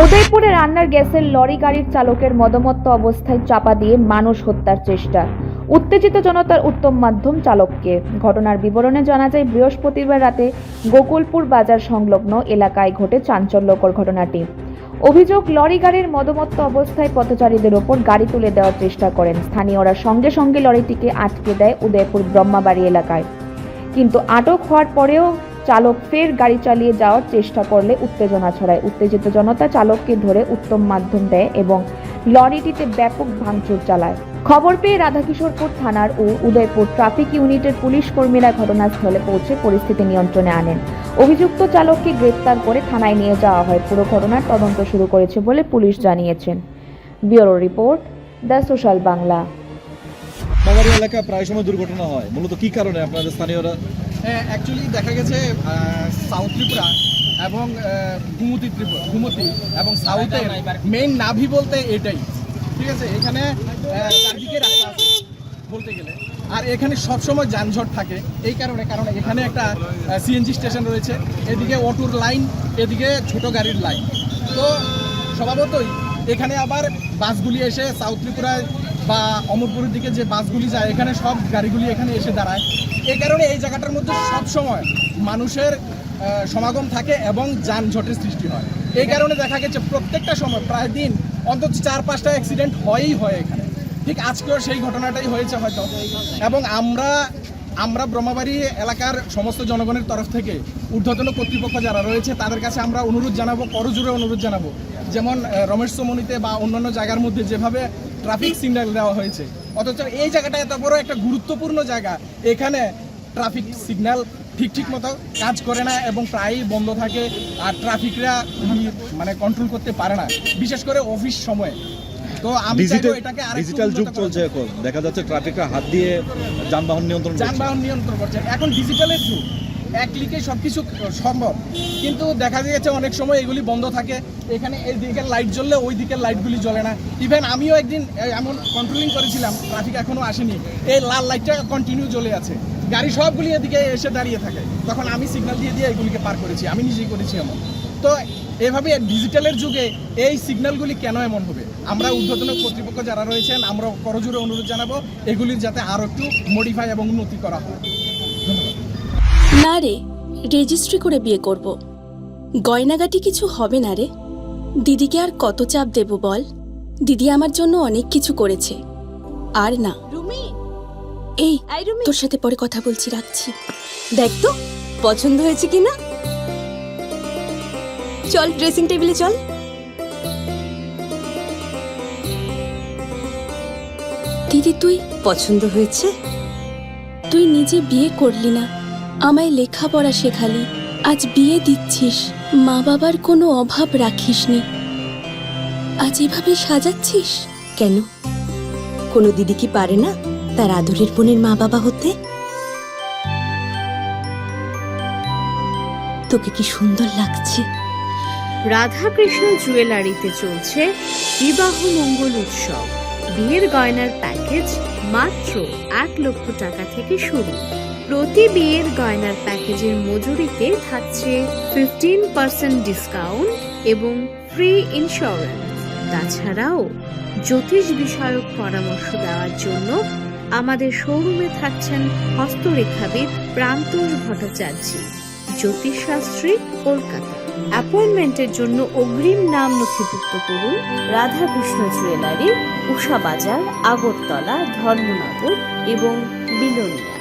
উদয়পুরে রান্নার গ্যাসের লরি গাড়ির চালকের মদমত্ত অবস্থায় চাপা দিয়ে মানুষ হত্যার চেষ্টা। উত্তেজিত জনতার উত্তম মাধ্যম চালককে। ঘটনার বিবরণে জানা যায়, বৃহস্পতিবার রাতে গোকুলপুর বাজার সংলগ্ন এলাকায় ঘটে চাঞ্চল্যকর ঘটনাটি। অভিযোগ, লরি গাড়ির মদমত্ত অবস্থায় পথচারীদের ওপর গাড়ি তুলে দেওয়ার চেষ্টা করেন। স্থানীয়রা সঙ্গে সঙ্গে লরিটিকে আটকে দেয় উদয়পুর ব্রহ্মাবাড়ি এলাকায়। কিন্তু আটক হওয়ার পরেও চালক ফের গাড়ি চালিয়ে যাওয়ার চেষ্টা করলে উত্তেজনা ছড়ায়। উত্তেজিত জনতা চালককে ধরে উত্তম মাধ্যম দেয় এবং লরিটিতে ব্যাপক ভাঙচুর চালায়। খবর পেয়ে রাধাকিশোরপুর থানার ও উদয়পুর ট্রাফিক ইউনিটের পুলিশ কর্মীরা ঘটনাস্থলে পৌঁছে পরিস্থিতি নিয়ন্ত্রণে আনেন। অভিযুক্ত চালককে গ্রেপ্তার করে থানায় নিয়ে যাওয়া হয়। পুরো ঘটনার তদন্ত শুরু করেছে বলে পুলিশ জানিয়েছেন। Bureau report, the social Bangla. Brahmabari এলাকায় প্রায় সময় দুর্ঘটনা হয়, মূলত কি কারণে আপনাদের স্থানীয়রা? অ্যাকচুয়ালি দেখা গেছে সাউথ ত্রিপুরা এবং ঘুমতি এবং সাউথের মেইন নাভি বলতে এটাই, ঠিক আছে। এখানে চারদিকে রাস্তা আছে বলতে গেলে, আর এখানে সবসময় যানজট থাকে। এই কারণে এখানে একটা সিএনজি স্টেশন রয়েছে, এদিকে অটোর লাইন, এদিকে ছোট গাড়ির লাইন। তো স্বভাবতই এখানে আবার বাসগুলি এসে সাউথ ত্রিপুরায় বা অমরপুরের দিকে যে বাসগুলি যায়, এখানে সব গাড়িগুলি এখানে এসে দাঁড়ায়। এই কারণে এই জায়গাটার মধ্যে সবসময় মানুষের সমাগম থাকে এবং যানজটের সৃষ্টি হয়। এই কারণে দেখা গেছে প্রত্যেকটা সময় প্রায় দিন অন্তত 4-5টা অ্যাক্সিডেন্ট হয়ই হয় এখানে। ঠিক আজকেও সেই ঘটনাটাই হয়েছে হয়তো। এবং আমরা ব্রহ্মাবাড়ি এলাকার সমস্ত জনগণের তরফ থেকে ঊর্ধ্বতন কর্তৃপক্ষ যারা রয়েছে তাদের কাছে আমরা অনুরোধ জানাবো, করজোড়ে অনুরোধ জানাবো, যেমন রমেশ চমনিতে বা অন্যান্য জায়গার মধ্যে যেভাবে ট্রাফিক সিগন্যাল দেওয়া হয়েছে, অথচ এই জায়গাটা এত বড় একটা গুরুত্বপূর্ণ জায়গা, এখানে ট্রাফিক সিগন্যাল ঠিক মতো কাজ করে না এবং প্রায়ই বন্ধ থাকে। আর ট্রাফিকরা মানে কন্ট্রোল করতে পারে না, বিশেষ করে অফিস সময়ে। তো আমি চাইবো এটাকে ডিজিটাল যুগ চলছে, এখন দেখা যাচ্ছে ট্রাফিকরা হাত দিয়ে যানবাহন নিয়ন্ত্রণ করছে। এখন ডিজিটালের যুগ, এক ক্লিকে সবকিছু সম্ভব, কিন্তু দেখা গেছে অনেক সময় এগুলি বন্ধ থাকে। এখানে এই দিকের লাইট জ্বললে ওই দিকের লাইটগুলি জ্বলে না। ইভেন আমিও একদিন এমন কন্ট্রোলিং করেছিলাম, ট্রাফিক এখনো আসেনি, এই লাল লাইটটা কন্টিনিউ জ্বলে আছে, গাড়ি সবগুলি এদিকে এসে দাঁড়িয়ে থাকে, তখন আমি সিগন্যাল দিয়ে এগুলিকে পার করেছি, আমি নিজেই করেছি এমন। তো এভাবে ডিজিটালের যুগে এই সিগন্যালগুলি কেন এমন হবে? আমরা ঊর্ধ্বতন কর্তৃপক্ষ যারা রয়েছেন, আমরা করজোড়ে অনুরোধ জানাবো এগুলির যাতে আরও একটু মডিফাই এবং উন্নতি করা হয়। ধন্যবাদ। না রে, রেজিস্ট্রি করে বিয়ে করব। গয়নাগাটি কিছু হবে না রে। দিদিকে আর কত চাপ দেব বল? দিদি আমার জন্য অনেক কিছু করেছে। আর না। এই তোর সাথে পরে কথা বলছি, রাখছি। দেখ তো পছন্দ হয়েছে কিনা। চল ড্রেসিং টেবিলে চল। দিদি তুই পছন্দ হয়েছে? তুই নিজে বিয়ে করলি না, আমায় লেখাপড়া শেখালি, আজ বিয়ে দিচ্ছিস, মা বাবার কোনো অভাব রাখিসনি, আজ এভাবে সাজাচ্ছিস কেন? কোনো দিদি কি পারে না তার আদরের বোনের মা বাবা হতে? তোকে কি সুন্দর লাগছে। রাধাকৃষ্ণ জুয়েলারিতে চলছে বিবাহ মঙ্গল উৎসব। বিয়ের গয়নার প্যাকেজ মাত্র 1 লক্ষ টাকা থেকে শুরু। প্রতি বিয়ের গয়নার প্যাকেজের মজুরিতে থাকছে 15% ডিসকাউন্ট এবং ফ্রি ইন্স্যুরেন্স। তাছাড়াও জ্যোতিষ বিষয়ক পরামর্শ দেওয়ার জন্য আমাদের শোরুমে থাকছেন হস্তরেখাবিদ প্রান্তোষ ভট্টাচার্য, জ্যোতিষশাস্ত্রী, কলকাতা। অ্যাপয়েন্টমেন্টের জন্য অগ্রিম নাম নথিভুক্ত করুন। রাধাকৃষ্ণ জুয়েলারি, উষা বাজার, আগরতলা, ধর্মনগর এবং বিলোনিয়া।